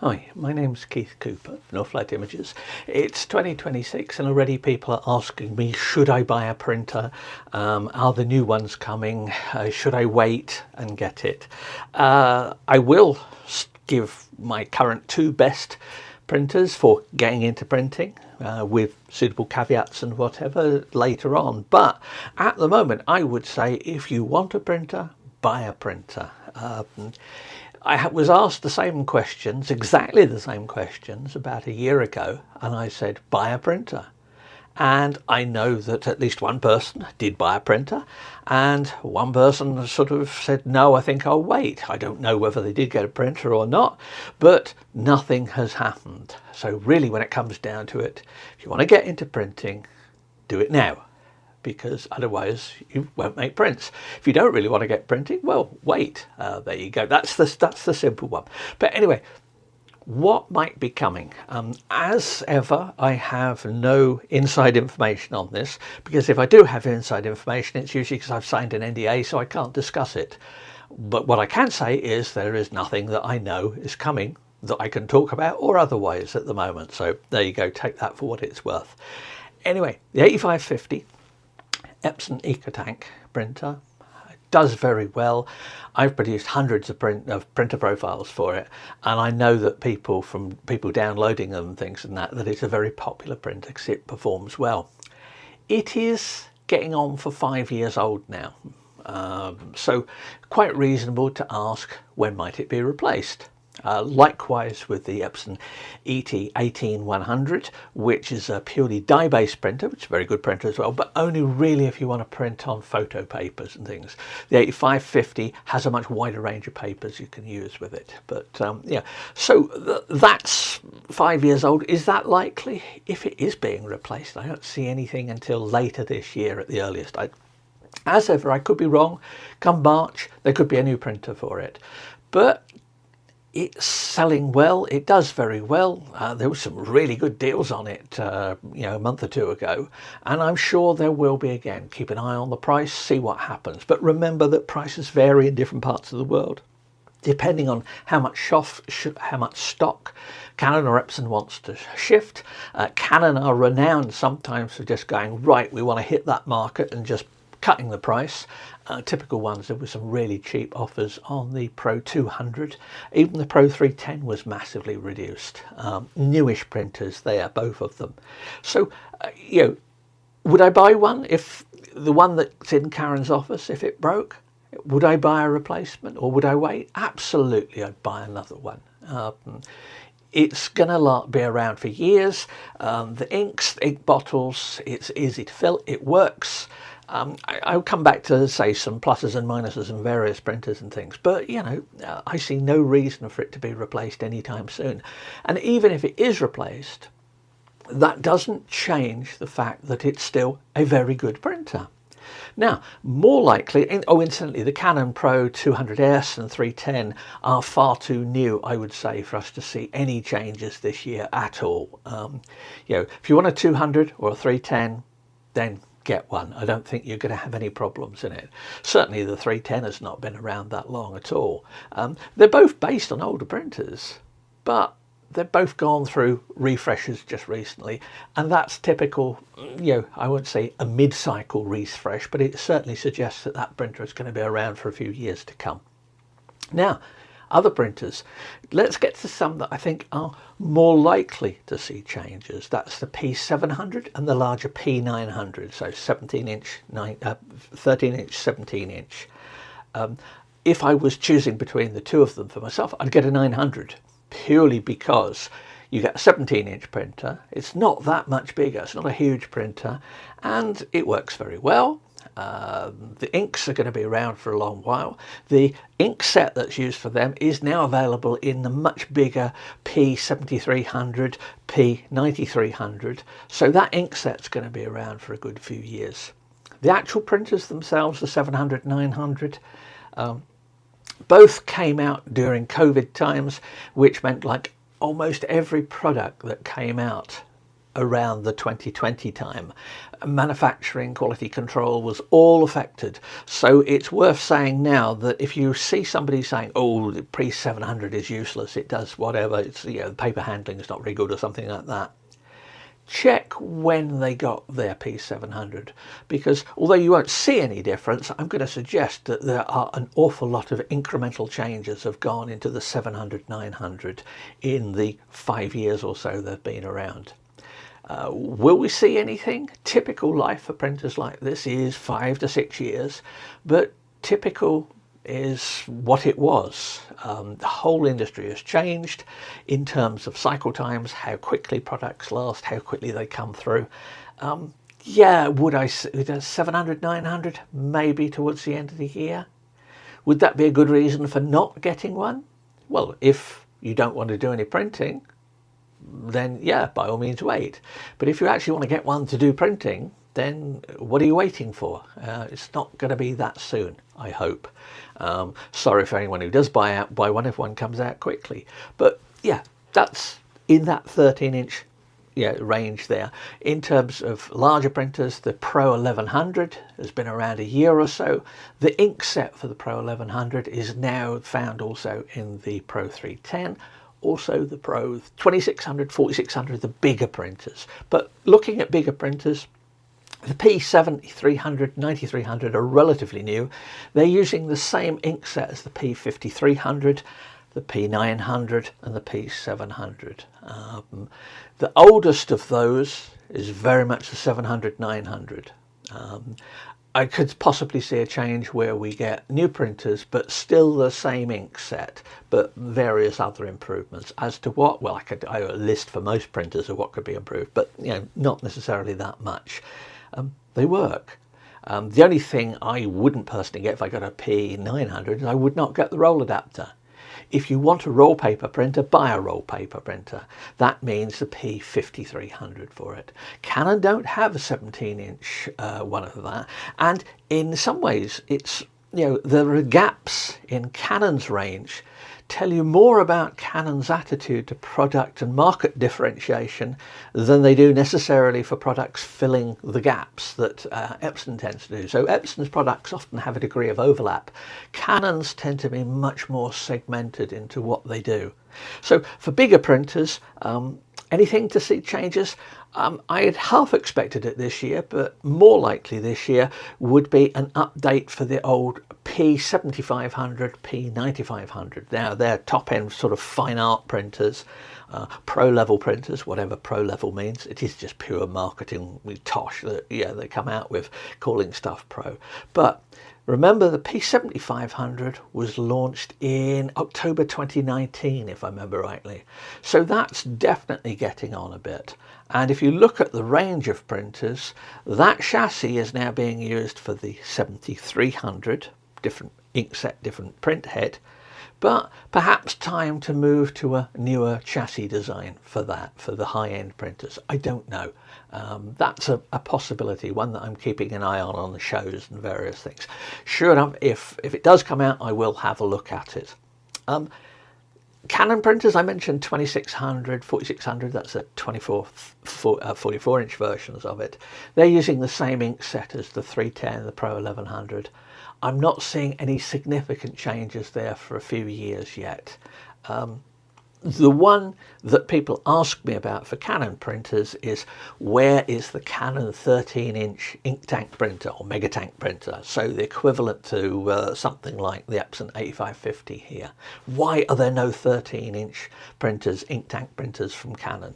Hi, my name's Keith Cooper of Northlight Images. It's 2026 and already people are asking me, should I buy a printer? Are the new ones coming? Should I wait and get it? I will give my current two best printers for getting into printing with suitable caveats and whatever later on. But at the moment, I would say if you want a printer, buy a printer. I was asked the same questions, exactly the same questions, about a year ago, and I said, buy a printer. And I know that at least one person did buy a printer, and one person sort of said, no, I think I'll wait. I don't know whether they did get a printer or not, but nothing has happened. So really, when it comes down to it, if you want to get into printing, do it now, because otherwise you won't make prints. If you don't really want to get printing, well, wait. There you go. That's the simple one. But anyway, what might be coming? As ever, I have no inside information on this, because if I do have inside information, it's usually because I've signed an NDA, so I can't discuss it. But what I can say is there is nothing that I know is coming that I can talk about or otherwise at the moment. So there you go. Take that for what it's worth. Anyway, the 8550 Epson EcoTank printer does very well. I've produced hundreds of printer profiles for it, and I know that people downloading them and things and that it's a very popular printer because it performs well. It is getting on for 5 years old now, so quite reasonable to ask when might it be replaced. Likewise with the Epson ET18100, which is a purely dye-based printer, which is a very good printer as well, but only really if you want to print on photo papers and things. The 8550 has a much wider range of papers you can use with it. But yeah, so that's 5 years old. Is that likely? If it is being replaced, I don't see anything until later this year at the earliest. As ever, I could be wrong. Come March, there could be a new printer for it. But it's selling well. It does very well. There were some really good deals on it, a month or two ago, and I'm sure there will be again. Keep an eye on the price, see what happens. But remember that prices vary in different parts of the world, depending on how much stock Canon or Epson wants to shift. Canon are renowned sometimes for just going, right, we want to hit that market and just cutting the price. Typical ones, there were some really cheap offers on the Pro 200. Even the Pro 310 was massively reduced. Newish printers there, both of them. So, would I buy one if the one that's in Karen's office, if it broke? Would I buy a replacement or would I wait? Absolutely, I'd buy another one. It's going to be around for years. The ink bottles, it's easy to fill, it works. I'll come back to say some pluses and minuses in various printers and things, but I see no reason for it to be replaced anytime soon. And even if it is replaced, that doesn't change the fact that it's still a very good printer. Now, more likely, incidentally, the Canon Pro 200S and 310 are far too new, I would say, for us to see any changes this year at all. If you want a 200 or a 310, then get one. I don't think you're going to have any problems in it. Certainly the 310 has not been around that long at all. They're both based on older printers, but they've both gone through refreshes just recently, and that's typical, I wouldn't say a mid-cycle refresh, but it certainly suggests that that printer is going to be around for a few years to come. Now, other printers, let's get to some that I think are more likely to see changes. That's the P700 and the larger P900, so 17-inch, 13-inch, 17-inch. If I was choosing between the two of them for myself, I'd get a 900, purely because you get a 17-inch printer. It's not that much bigger, it's not a huge printer, and it works very well. The inks are going to be around for a long while. The ink set that's used for them is now available in the much bigger P7300, P9300, so that ink set's going to be around for a good few years. The actual printers themselves, the 700, 900, both came out during COVID times, which meant like almost every product that came out around the 2020 time. Manufacturing quality control was all affected. So it's worth saying now that if you see somebody saying, oh, the pre-700 is useless, it does whatever, it's, you know, the paper handling is not very good or something like that, check when they got their P700, because although you won't see any difference, I'm going to suggest that there are an awful lot of incremental changes have gone into the 700, 900 in the 5 years or so they've been around. Will we see anything? Typical life for printers like this is 5 to 6 years, but typical is what it was. The whole industry has changed in terms of cycle times, how quickly products last, how quickly they come through. Yeah, would I say 700, 900 maybe towards the end of the year? Would that be a good reason for not getting one? Well, if you don't want to do any printing, then yeah, by all means wait. But if you actually want to get one to do printing, then what are you waiting for? It's not going to be that soon, I hope. Sorry for anyone who does buy one if one comes out quickly. But yeah, that's in that 13-inch range there. In terms of larger printers, the Pro 1100 has been around a year or so. The ink set for the Pro 1100 is now found also in the Pro 310. Also the Pro 2600, 4600, the bigger printers. But looking at bigger printers, the P7300, 9300 are relatively new. They're using the same ink set as the P5300, the P900 and the P700. The oldest of those is very much the 700, 900. I could possibly see a change where we get new printers, but still the same ink set, but various other improvements. As to what, well, I have a list for most printers of what could be improved, but not necessarily that much. They work. The only thing I wouldn't personally get if I got a P900 is I would not get the roll adapter. If you want a roll paper printer, buy a roll paper printer. That means the P5300 for it. Canon don't have a 17-inch one of that, and in some ways it's, there are gaps in Canon's range tell you more about Canon's attitude to product and market differentiation than they do necessarily for products filling the gaps that Epson tends to do. So Epson's products often have a degree of overlap. Canon's tend to be much more segmented into what they do. So for bigger printers, anything to see changes? I had half expected it this year, but more likely this year would be an update for the old P7500, P9500. Now they're top-end sort of fine art printers, pro-level printers, whatever pro-level means. It is just pure marketing tosh that they come out with, calling stuff pro. But remember, the P7500 was launched in October 2019, if I remember rightly. So that's definitely getting on a bit. And if you look at the range of printers, that chassis is now being used for the 7300, different ink set, different print head, but perhaps time to move to a newer chassis design for that, for the high-end printers. I don't know. That's a possibility, one that I'm keeping an eye on the shows and various things. Sure enough, if it does come out, I will have a look at it. Canon printers, I mentioned 2600, 4600, that's a 44-inch versions of it. They're using the same ink set as the 310, the Pro 1100. I'm not seeing any significant changes there for a few years yet. The one that people ask me about for Canon printers is, where is the Canon 13-inch ink tank printer or mega tank printer? So the equivalent to something like the Epson 8550 here. Why are there no 13-inch printers, ink tank printers from Canon?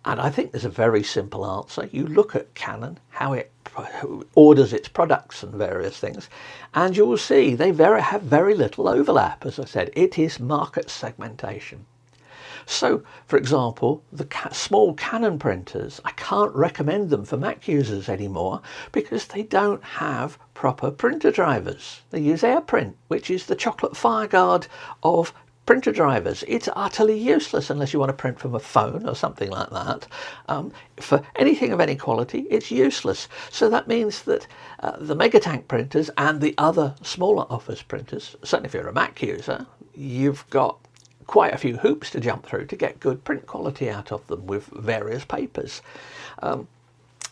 And I think there's a very simple answer. You look at Canon, how it orders its products and various things, and you will see they have very little overlap. As I said, it is market segmentation. So, for example, the small Canon printers, I can't recommend them for Mac users anymore because they don't have proper printer drivers. They use AirPrint, which is the chocolate fireguard of printer drivers. It's utterly useless unless you want to print from a phone or something like that. For anything of any quality, it's useless. So that means that the Megatank printers and the other smaller office printers, certainly if you're a Mac user, you've got quite a few hoops to jump through to get good print quality out of them with various papers.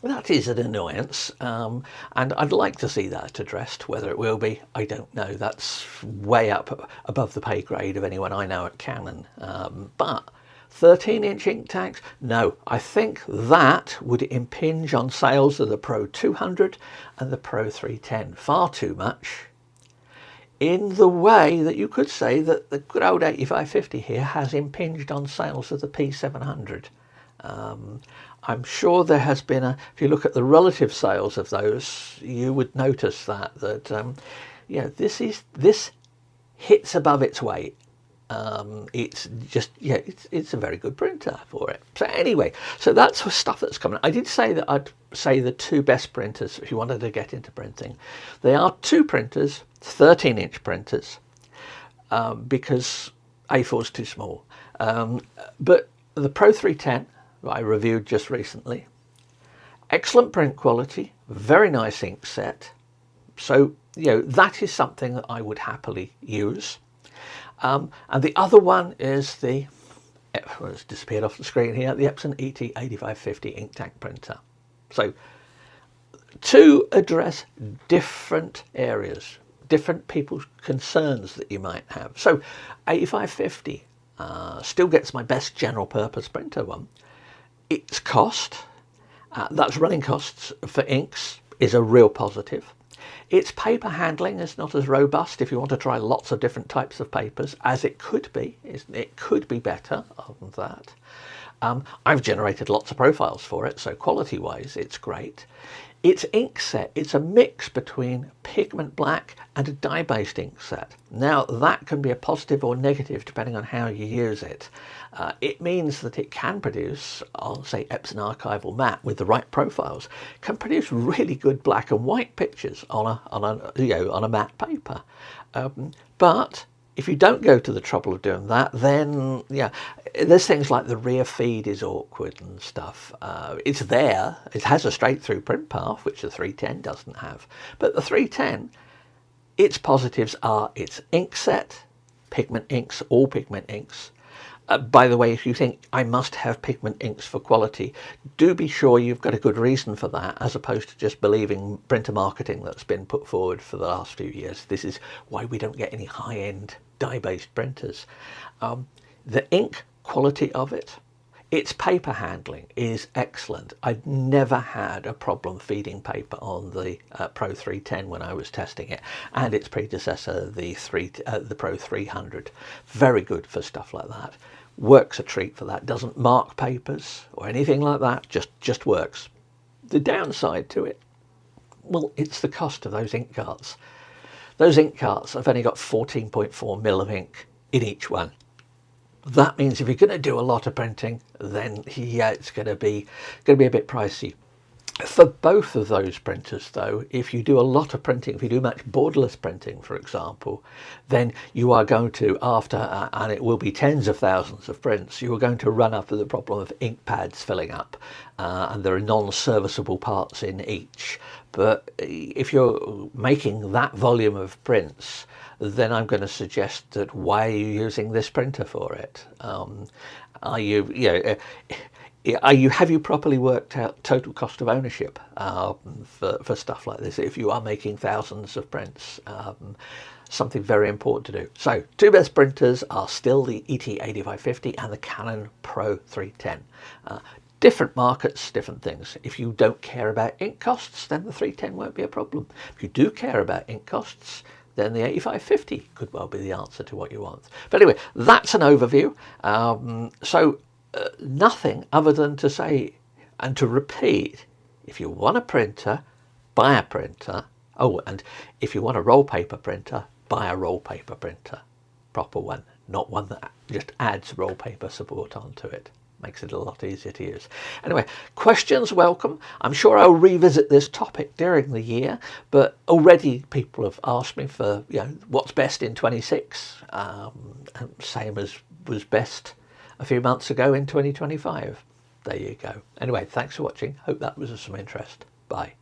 That is an annoyance, and I'd like to see that addressed. Whether it will be, I don't know. That's way up above the pay grade of anyone I know at Canon. But 13-inch ink tanks, no. I think that would impinge on sales of the Pro 200 and the Pro 310 far too much, in the way that you could say that the good old 8550 here has impinged on sales of the P700. I'm sure there has been if you look at the relative sales of those, you would notice that this hits above its weight. It's just, it's a very good printer for it. So anyway, so that's the stuff that's coming. I did say that I'd say the two best printers if you wanted to get into printing. They are two printers, 13-inch printers, because A4 is too small. But the Pro 310, I reviewed just recently, excellent print quality, very nice ink set. So, that is something that I would happily use. And the other one is it's disappeared off the screen here, the Epson ET8550 ink tank printer. So, to address different areas, different people's concerns that you might have. So, 8550 still gets my best general purpose printer one. Its cost, that's running costs for inks, is a real positive. Its paper handling is not as robust if you want to try lots of different types of papers, as it could be. It could be better than that. I've generated lots of profiles for it, so quality-wise, it's great. Its ink set, it's a mix between pigment black and a dye-based ink set. Now, that can be a positive or negative depending on how you use it. It means that it can produce, I'll say Epson Archival Matte with the right profiles, can produce really good black and white pictures on a matte paper. But if you don't go to the trouble of doing that, then there's things like the rear feed is awkward and stuff. It's there, it has a straight through print path, which the 310 doesn't have. But the 310, its positives are its ink set, pigment inks, all pigment inks. By the way, if you think I must have pigment inks for quality, do be sure you've got a good reason for that, as opposed to just believing printer marketing that's been put forward for the last few years. This is why we don't get any high-end dye-based printers. The ink quality of it, its paper handling is excellent. I'd never had a problem feeding paper on the Pro 310 when I was testing it, and its predecessor, the Pro 300. Very good for stuff like that. Works a treat for that. Doesn't mark papers or anything like that. Just works. The downside to it, well, it's the cost of those ink carts. Those ink carts have only got 14.4 mil of ink in each one. That means if you're going to do a lot of printing, then it's going to be a bit pricey. For both of those printers, though, if you do a lot of printing, if you do much borderless printing, for example, then you are going to, and it will be tens of thousands of prints, you are going to run up to the problem of ink pads filling up, and there are non-serviceable parts in each. But if you're making that volume of prints, then I'm going to suggest that why are you using this printer for it? Have you properly worked out total cost of ownership for stuff like this? If you are making thousands of prints, something very important to do. So, two best printers are still the ET8550 and the Canon Pro 310. Different markets, different things. If you don't care about ink costs, then the 310 won't be a problem. If you do care about ink costs, then the 8550 could well be the answer to what you want. But anyway, that's an overview. Nothing other than to say and to repeat, if you want a printer, buy a printer. Oh, and if you want a roll paper printer, buy a roll paper printer. Proper one, not one that just adds roll paper support onto it. Makes it a lot easier to use. Anyway, questions welcome. I'm sure I'll revisit this topic during the year, but already people have asked me for what's best in 26, same as was best a few months ago in 2025. There you go. Anyway, thanks for watching. Hope that was of some interest. Bye.